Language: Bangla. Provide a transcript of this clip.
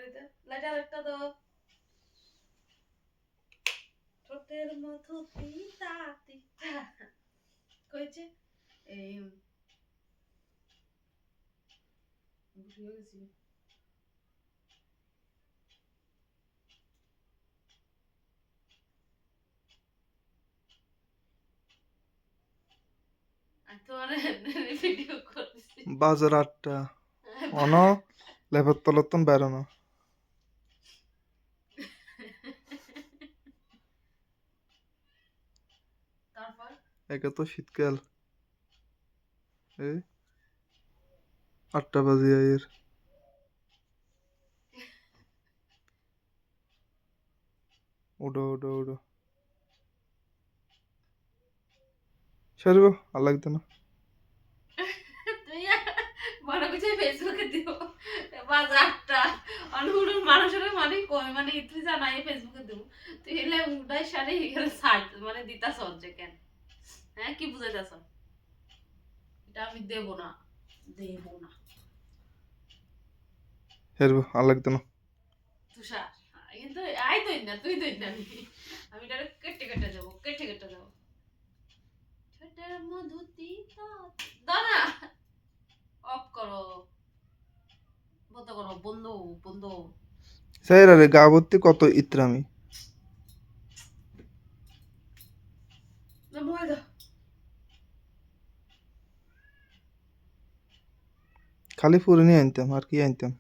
কইতে লাইটার একটা দাও ঠোঁটের মধু তিতা তিতা কইছে এই ভুলে গেছি ভিডিও করতেছি বাজার 8টা অন লেপের তলতন বেরোনো তারপর একে তো শীতকাল এই 8টা বাজে এর উঠো উঠো উঠো সরব আর লাগতো না তুই মনে করছিস ফেসবুকে দিব বাজারটা অনুগুলোর মানুষের মানে কই মানে তুই জানাই ফেসবুকে দিব তুই এলে উড়াই সারি এখানে সাইড মানে দিতা সহজে কেন হ্যাঁ কি বুঝাইতাছ এটা আমি দেব না সরব আর লাগতো না তুষার কিন্তু আই তুই না তুই না আমি এটা কেটে দেবো ছোটের মধু তিতা দাদা অফ করো বন্ধ স্যার আরে গা ভর্তি কত ইত্রামি খালি ফুরে নিয়ে আনতাম আর কি আনতাম